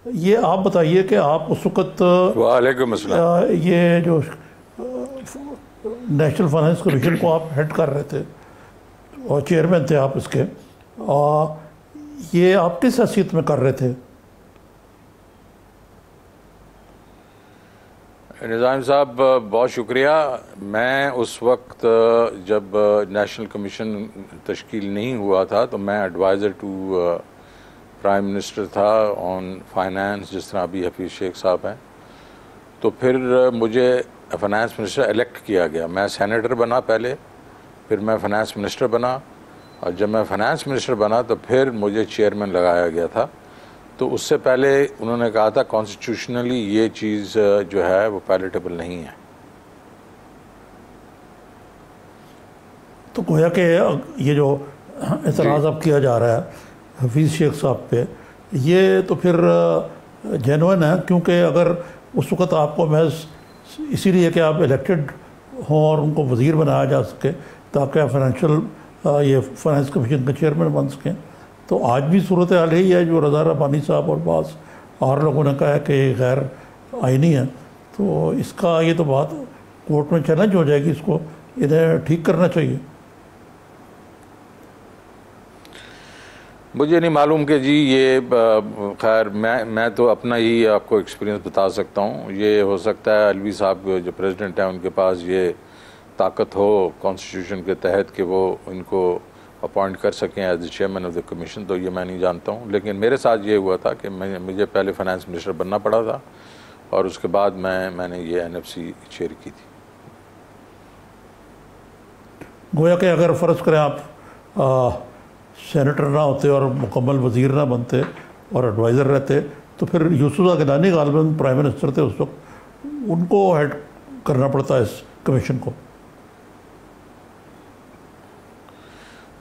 ये आप बताइए कि आप उस वक्त वालेकुम अस्सलाम। ये जो नेशनल फाइनेंस कमीशन को आप हेड कर रहे थे और चेयरमैन थे आप इसके, ये आप किस हैसियत में कर रहे थे? निज़ाम साहब बहुत शुक्रिया। मैं उस वक्त जब नेशनल कमीशन तश्कील नहीं हुआ था तो मैं एडवाइज़र टू प्राइम मिनिस्टर था ऑन फाइनेंस, जिस तरह अभी हफीज़ शेख साहब हैं। तो फिर मुझे फाइनेंस मिनिस्टर इलेक्ट किया गया। मैं सेनेटर बना पहले, फिर मैं फाइनेंस मिनिस्टर बना, और जब मैं फाइनेंस मिनिस्टर बना तो फिर मुझे चेयरमैन लगाया गया था। तो उससे पहले उन्होंने कहा था कॉन्स्टिट्यूशनली ये चीज़ जो है वो पैलेटेबल नहीं है। तो गोया कि ये जो एतराज़ अब किया जा रहा है हफीज़ शेख साहब पे, ये तो फिर जेन्युइन है, क्योंकि अगर उस वक़्त आपको महज इसीलिए कि आप इलेक्टेड हों और उनको वज़ीर बनाया जा सके ताकि आप ये फाइनेंस कमीशन के चेयरमैन बन सकें, तो आज भी सूरत हाल यही है जो रज़ा रब्बानी साहब और बास और लोगों ने कहा है कि गैर आइनी है। तो इसका ये तो बात कोर्ट में चैलेंज हो जाएगी, इसको इन्हें ठीक करना चाहिए। मुझे नहीं मालूम कि जी ये खैर मैं तो अपना ही आपको एक्सपीरियंस बता सकता हूँ। ये हो सकता है अलवी साहब जो प्रेसिडेंट हैं उनके पास ये ताकत हो कॉन्स्टिट्यूशन के तहत कि वो इनको अपॉइंट कर सकें as the chairman of the commission, तो ये मैं नहीं जानता हूँ। लेकिन मेरे साथ ये हुआ था कि मुझे पहले फाइनेंस मिनिस्टर बनना पड़ा था और उसके बाद मैंने ये NFC चेयर की थी। गोया कि अगर फ़र्ज़ करें आप सेनेटर ना होते और मुकम्मल वज़ीर ना बनते और एडवाइज़र रहते, तो फिर यूसुफ गिलानी गालिबन प्राइम मिनिस्टर थे उस वक्त, उनको हेड करना पड़ता है इस कमीशन को।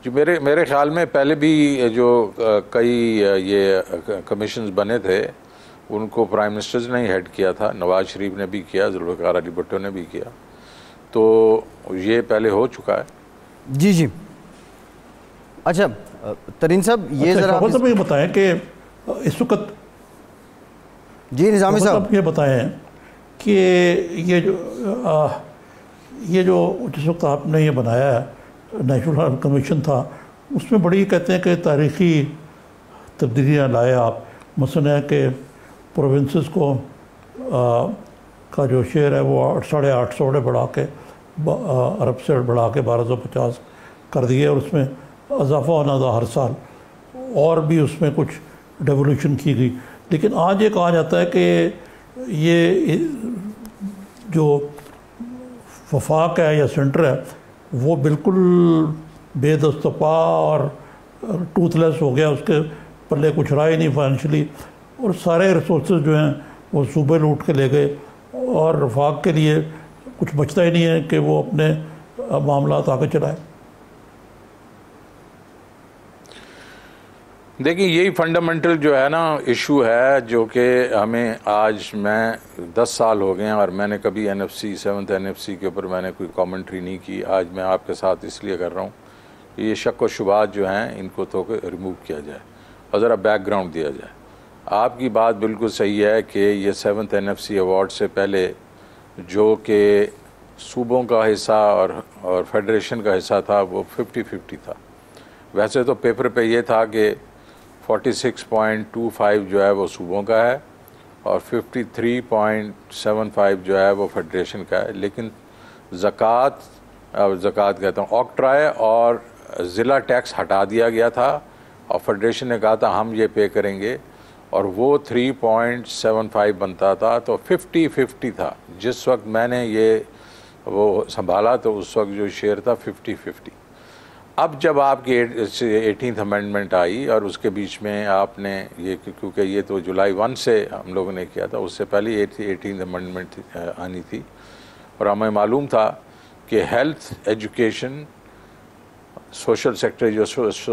जी मेरे ख्याल में पहले भी जो कई ये कमीशंस बने थे उनको प्राइम मिनिस्टर्स ने ही हेड किया था। नवाज शरीफ ने भी किया, जुल्फ़िकार अली भुट्टो ने भी किया, तो ये पहले हो चुका है। जी जी। अच्छा तरीन साहब ये ज़रा तो ये बताएं कि इस वक्त जी निज़ामी साहब ये बताएं कि ये जो जिस वक्त आपने ये बनाया है नेशनल कमीशन था, उसमें बड़ी कहते हैं कि तारीख़ी तब्दीलियाँ लाए आप। मसलन है कि प्रोविंसेस को का जो शेयर है वो 850 बढ़ा के अरब से बढ़ा के 1250 कर दिए, और उसमें इजाफा होना था हर साल, और भी उसमें कुछ डेवोल्यूशन की गई। लेकिन आज ये कहा जाता है कि ये जो वफाक है या सेंटर है वो बिल्कुल बेदस्तपा और टूथलेस हो गया, उसके पल्ले कुछ रहा ही नहीं फाइनेंशियली, और सारे रिसोर्सेज जो हैं वो सूबे लूट के ले गए, और वफाक के लिए कुछ बचता ही नहीं है कि वो अपने मामलात आगे चलाए। देखिए यही फंडामेंटल जो है ना इशू है, जो कि हमें आज मैं 10 साल हो गए हैं और मैंने कभी NFC 7th NFC के ऊपर मैंने कोई कमेंट्री नहीं की। आज मैं आपके साथ इसलिए कर रहा हूँ कि ये शक व शुबात जो हैं इनको तो रिमूव किया जाए और ज़रा बैकग्राउंड दिया जाए। आपकी बात बिल्कुल सही है कि ये 7th NFC अवार्ड से पहले जो कि सूबों का हिस्सा और फेडरेशन का हिस्सा था वो 50-50 था। वैसे तो पेपर पे ये था कि 46.25 जो है वो सूबों का है और 53.75 जो है वो फेडरेशन का है, लेकिन ज़कात कहता हूँ ऑक्ट्राय और ज़िला टैक्स हटा दिया गया था और फेडरेशन ने कहा था हम ये पे करेंगे, और वो 3.75 बनता था, तो 50-50 था। जिस वक्त मैंने ये वो संभाला तो उस वक्त जो शेयर था 50-50। अब जब आपकी 18th अमेंडमेंट आई और उसके बीच में आपने ये, क्योंकि ये तो जुलाई 1 से हम लोगों ने किया था, उससे पहले 18th अमेंडमेंट आनी थी, और हमें मालूम था कि हेल्थ, एजुकेशन, सोशल सेक्टर जो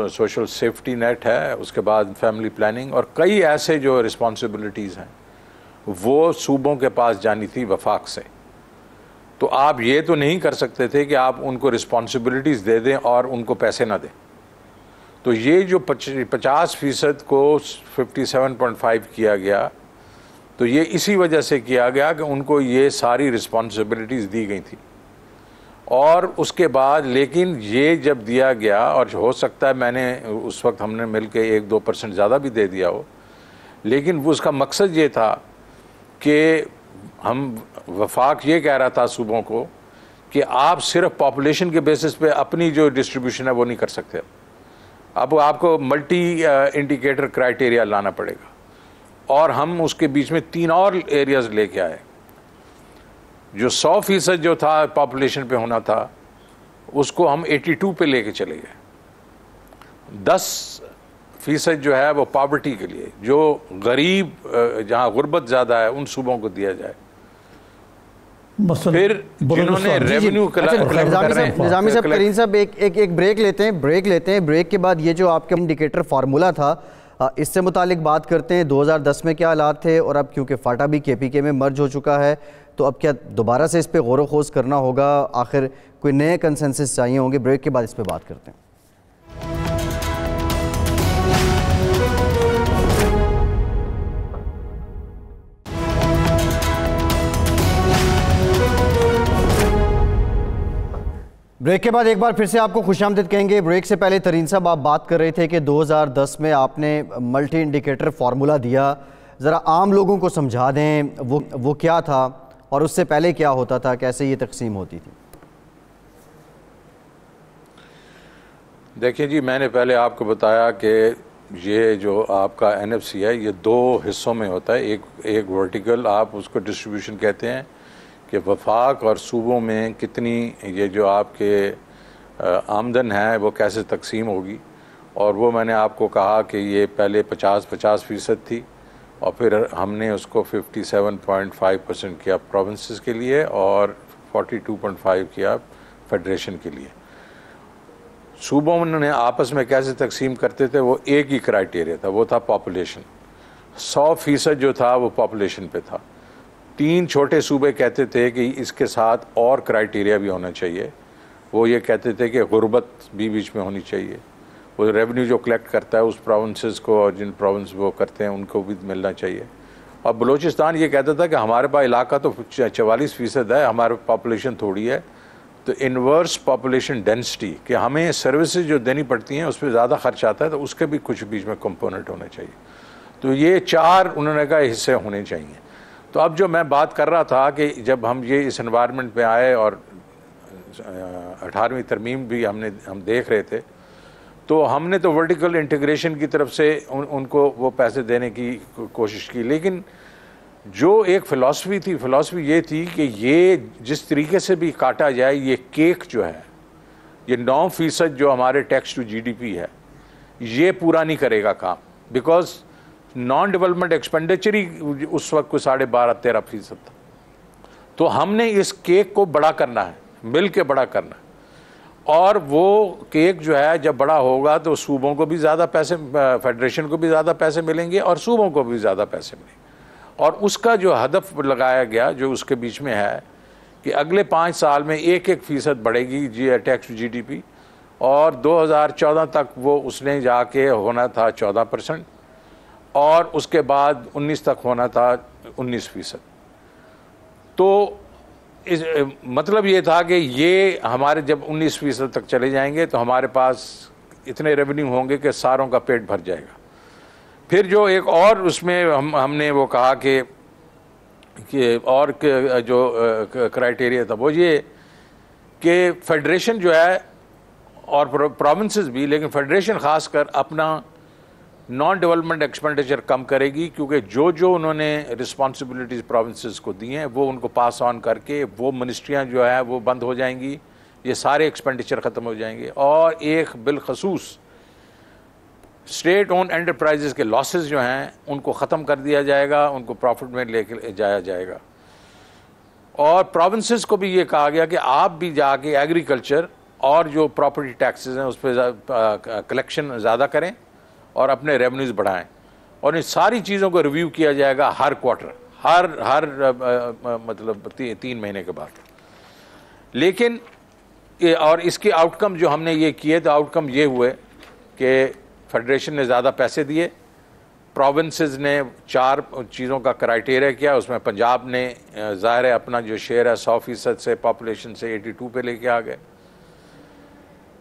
सोशल सेफ्टी नेट है, उसके बाद फैमिली प्लानिंग और कई ऐसे जो रिस्पॉन्सिबिलिटीज़ हैं वो सूबों के पास जानी थी वफाक से। तो आप ये तो नहीं कर सकते थे कि आप उनको रिस्पॉन्सिबिलिटीज़ दे दें और उनको पैसे ना दें। तो ये जो 50% को 57.5 किया गया, तो ये इसी वजह से किया गया कि उनको ये सारी रिस्पॉन्सिबिलिटीज़ दी गई थी। और उसके बाद लेकिन ये जब दिया गया, और हो सकता है मैंने उस वक्त हमने मिल के 1-2% ज़्यादा भी दे दिया हो, लेकिन वो उसका मकसद ये था कि हम वफाक ये कह रहा था सूबों को कि आप सिर्फ पॉपुलेशन के बेसिस पे अपनी जो डिस्ट्रीब्यूशन है वो नहीं कर सकते। अब आपको मल्टी इंडिकेटर क्राइटेरिया लाना पड़ेगा, और हम उसके बीच में 3 और एरियाज लेके आए। जो 100% जो था पॉपुलेशन पे होना था, उसको हम 82 पे लेके चले गए। 10% जो है वो पॉवर्टी के लिए, जो गरीब जहाँ गुर्बत ज़्यादा है उन सूबों को दिया जाए। फिर जिन्होंने रेवेन्यू निजामी साहब, तरीन साहब, एक ब्रेक लेते हैं, ब्रेक के बाद ये जो आपका इंडिकेटर फार्मूला था, इससे मुतालिक बात करते हैं। 2010 में क्या हालात थे, और अब क्योंकि फाटा भी KPK में मर्ज हो चुका है, तो अब क्या दोबारा से इस पर गौर व खोज करना होगा? आखिर कोई नए कंसेंसस चाहिए होंगे? ब्रेक के बाद इस पर बात करते हैं। ब्रेक के बाद एक बार फिर से आपको खुशामदीद कहेंगे। ब्रेक से पहले तरीन साहब, आप बात कर रहे थे कि 2010 में आपने मल्टी इंडिकेटर फार्मूला दिया, ज़रा आम लोगों को समझा दें वो क्या था, और उससे पहले क्या होता था, कैसे ये तकसीम होती थी? देखिए जी, मैंने पहले आपको बताया कि ये जो आपका NFC है ये 2 हिस्सों में होता है। एक वर्टिकल, आप उसको डिस्ट्रीब्यूशन कहते हैं, कि वफाक और सूबों में कितनी ये जो आपके आमदन है वो कैसे तकसीम होगी। और वो मैंने आपको कहा कि ये पहले 50% थी, और फिर हमने उसको 57.5% किया प्रोविंसेस के लिए, और 42.5 किया फेडरेशन के लिए। सूबों में आपस में कैसे तकसीम करते थे, वो एक ही क्राइटेरिया था, वो था पॉपुलेशन। 100% जो था वो पॉपुलेशन पे था। 3 छोटे सूबे कहते थे कि इसके साथ और क्राइटेरिया भी होना चाहिए। वो ये कहते थे कि गुर्बत भी बीच में होनी चाहिए, वो रेवेन्यू जो कलेक्ट करता है उस प्रोविंसेस को, और जिन प्रोविंस वो करते हैं उनको भी मिलना चाहिए। और बलूचिस्तान ये कहता था कि हमारे पास इलाका तो 44% है, हमारे पॉपुलेशन थोड़ी है, तो इन्वर्स पॉपुलेशन डेंसिटी, कि हमें सर्विसेज जो देनी पड़ती हैं उस पर ज़्यादा खर्च आता है, तो उसके भी कुछ बीच में कंपोनेंट होना चाहिए। तो ये 4 उन्होंने कहा हिस्से होने चाहिए। तो अब जो मैं बात कर रहा था कि जब हम ये इस एनवायरनमेंट में आए, और 18वीं तरमीम भी हम देख रहे थे, तो हमने तो वर्टिकल इंटीग्रेशन की तरफ से उनको वो पैसे देने की कोशिश की। लेकिन जो एक फ़िलासफ़ी थी, फ़िलासफ़ी ये थी कि ये जिस तरीके से भी काटा जाए, ये केक जो है, ये 9% जो हमारे टैक्स टू GDP है, ये पूरा नहीं करेगा काम। बिकॉज नॉन डेवलपमेंट एक्सपेंडिचर ही उस वक्त को 12.5-13% था। तो हमने इस केक को बड़ा करना है, मिल के बड़ा करना है। और वो केक जो है जब बड़ा होगा तो सूबों को भी ज़्यादा पैसे, फेडरेशन को भी ज़्यादा पैसे मिलेंगे, और सूबों को भी ज़्यादा पैसे मिलेंगे। और उसका जो हदफ लगाया गया, जो उसके बीच में है, कि अगले 5 साल में 1% बढ़ेगी टैक्स टू GDP, और 2014 तक वो उसने जाके होना था 14%, और उसके बाद 19 तक होना था 19%। तो इस मतलब ये था कि ये हमारे जब 19% तक चले जाएंगे तो हमारे पास इतने रेवेन्यू होंगे कि सारों का पेट भर जाएगा। फिर जो एक और उसमें हमने वो कहा कि और जो क्राइटेरिया था वो ये कि फेडरेशन जो है और प्रोविंसेस भी, लेकिन फेडरेशन खासकर अपना नॉन डेवलपमेंट एक्सपेंडिचर कम करेगी, क्योंकि जो उन्होंने रिस्पॉन्सिबिलिटीज़ प्रोविंसेस को दी हैं वो उनको पास ऑन करके वो मिनिस्ट्रियाँ जो है वो बंद हो जाएंगी, ये सारे एक्सपेंडिचर ख़त्म हो जाएंगे। और एक बिलखसूस स्टेट ओन एंटरप्राइजेस के लॉसेस जो हैं उनको ख़त्म कर दिया जाएगा, उनको प्रॉफिट में लेके जाया जाएगा। और प्रोविंसेस को भी ये कहा गया कि आप भी जाके एग्रीकल्चर और जो प्रॉपर्टी टैक्सेस हैं उस पर कलेक्शन ज़्यादा करें और अपने रेवेन्यूज़ बढ़ाएं। और इन सारी चीज़ों को रिव्यू किया जाएगा हर क्वार्टर, हर मतलब 3 महीने के बाद। लेकिन और इसके आउटकम जो हमने ये किए, तो आउटकम ये हुए कि फेडरेशन ने ज़्यादा पैसे दिए, प्रोविंसेस ने 4 चीज़ों का क्राइटेरिया किया, उसमें पंजाब ने ज़ाहिर है अपना जो शेयर है 100% से पॉपुलेशन से 82 पे लेके आ गए।